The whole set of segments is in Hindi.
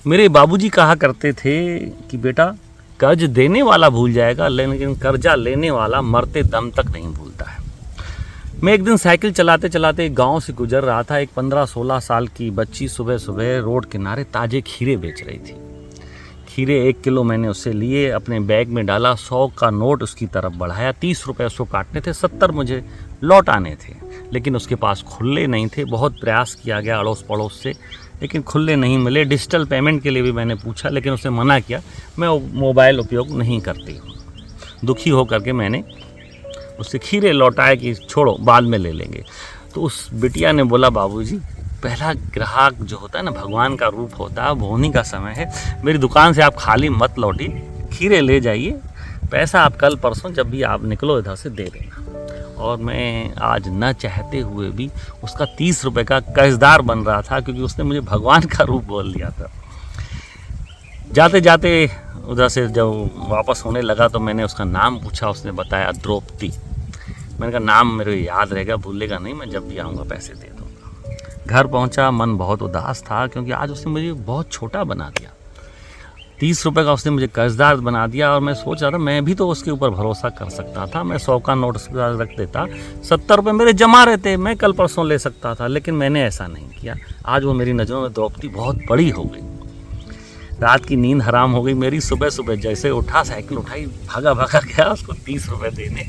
मेरे बाबूजी कहा करते थे कि बेटा कर्ज देने वाला भूल जाएगा लेकिन कर्जा लेने वाला मरते दम तक नहीं भूलता है। मैं एक दिन साइकिल चलाते चलाते एक गांव से गुजर रहा था। एक 15-16 साल की बच्ची सुबह सुबह रोड किनारे ताजे खीरे बेच रही थी। खीरे 1 किलो मैंने उससे लिए, अपने बैग में डाला, 100 का नोट उसकी तरफ बढ़ाया। 30 रुपये उसको काटने थे, 70 मुझे लौट आने थे, लेकिन उसके पास खुल्ले नहीं थे। बहुत प्रयास किया गया अड़ोस पड़ोस से, लेकिन खुल्ले नहीं मिले। डिजिटल पेमेंट के लिए भी मैंने पूछा, लेकिन उसने मना किया, मैं मोबाइल उपयोग नहीं करती हूँ। दुखी होकर के मैंने उससे खीरे लौटाए कि छोड़ो बाद में ले लेंगे। तो उस बिटिया ने बोला, बाबूजी पहला ग्राहक जो होता है ना भगवान का रूप होता है, होने का समय है। मेरी दुकान से आप खाली मत लौटिए, खीरे ले जाइए, पैसा आप कल परसों जब भी आप निकलो इधर से दे देना। और मैं आज न चाहते हुए भी उसका 30 रुपये का कर्जदार बन रहा था, क्योंकि उसने मुझे भगवान का रूप बोल दिया था। जाते जाते उधर से जब वापस होने लगा तो मैंने उसका नाम पूछा। उसने बताया द्रौपदी। मैंने कहा नाम मेरे याद रहेगा, भूलेगा नहीं, मैं जब भी आऊँगा पैसे दे दूँगा। घर पहुँचा, मन बहुत उदास था, क्योंकि आज उसने मुझे बहुत छोटा बना दिया। 30 रुपये का उसने मुझे कर्जदार बना दिया। और मैं सोच रहा था मैं भी तो उसके ऊपर भरोसा कर सकता था। मैं 100 का नोट उसके पास रख देता, 70 रुपये मेरे जमा रहते, मैं कल परसों ले सकता था, लेकिन मैंने ऐसा नहीं किया। आज वो मेरी नज़रों में द्रौपदी बहुत बड़ी हो गई। रात की नींद हराम हो गई मेरी। सुबह सुबह जैसे उठा, साइकिल उठाई, भागा भागा गया उसको 30 रुपये देने,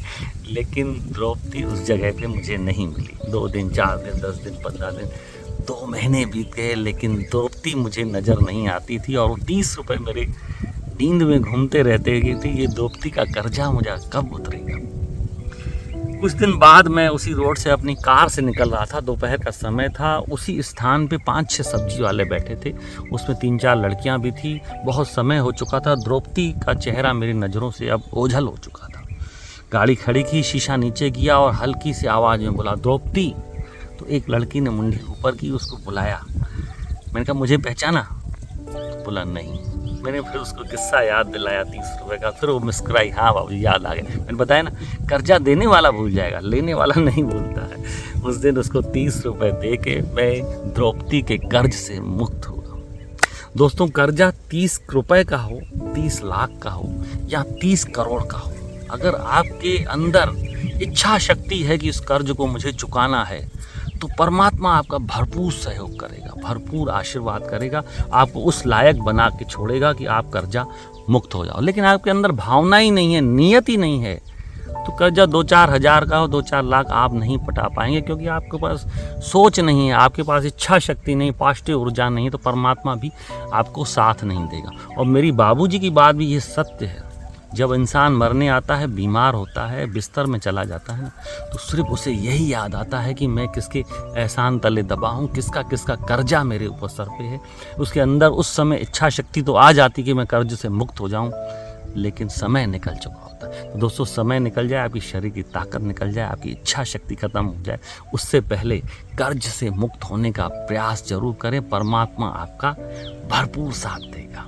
लेकिन द्रौपदी उस जगह पे मुझे नहीं मिली। 2 दिन, 4 दिन, 10 दिन, 15 दिन, 2 महीने बीत गए, लेकिन द्रौपदी मुझे नज़र नहीं आती थी। और वो 30 रुपये मेरे नींद में घूमते रहते थे। ये द्रौपदी का कर्जा मुझे कब उतरेगा। कुछ दिन बाद मैं उसी रोड से अपनी कार से निकल रहा था, दोपहर का समय था। उसी स्थान पे 5-6 सब्जी वाले बैठे थे, उसमें 3-4 लड़कियां भी थी। बहुत समय हो चुका था, द्रौपदी का चेहरा मेरी नज़रों से अब ओझल हो चुका था। गाड़ी खड़ी की, शीशा नीचे किया और हल्की सी आवाज़ में बोला, द्रौपदी। तो एक लड़की ने मुंडी ऊपर की, उसको बुलाया। मैंने कहा मुझे पहचाना? बोला नहीं। मैंने फिर उसको किस्सा याद दिलाया 30 रुपये का। फिर वो मुस्कुराई, हाँ बाबू याद आ गया। मैंने बताया ना, कर्जा देने वाला भूल जाएगा, लेने वाला नहीं भूलता है। उस दिन उसको 30 रुपये दे के मैं द्रौपदी के कर्ज से मुक्त हुआ। दोस्तों, कर्जा 30 रुपये का हो, 30 लाख का हो या 30 करोड़ का हो, अगर आपके अंदर इच्छा शक्ति है कि इस कर्ज को मुझे चुकाना है, तो परमात्मा आपका भरपूर सहयोग करेगा, भरपूर आशीर्वाद करेगा, आपको उस लायक बना के छोड़ेगा कि आप कर्जा मुक्त हो जाओ। लेकिन आपके अंदर भावना ही नहीं है, नियत ही नहीं है, तो कर्जा 2-4 हज़ार का हो, 2-4 लाख आप नहीं पटा पाएंगे, क्योंकि आपके पास सोच नहीं है, आपके पास इच्छा शक्ति नहीं, पॉजिटिव ऊर्जा नहीं, तो परमात्मा भी आपको साथ नहीं देगा। और मेरी बाबूजी की बात भी ये सत्य है। जब इंसान मरने आता है, बीमार होता है, बिस्तर में चला जाता है, तो सिर्फ उसे यही याद आता है कि मैं किसके एहसान तले दबा हूँ, किसका किसका कर्जा मेरे ऊपर सर पे है। उसके अंदर उस समय इच्छा शक्ति तो आ जाती कि मैं कर्ज से मुक्त हो जाऊँ, लेकिन समय निकल चुका होता है। तो दोस्तों, समय निकल जाए, आपकी शरीर की ताकत निकल जाए, आपकी इच्छा शक्ति खत्म हो जाए, उससे पहले कर्ज से मुक्त होने का प्रयास जरूर करें। परमात्मा आपका भरपूर साथ देगा।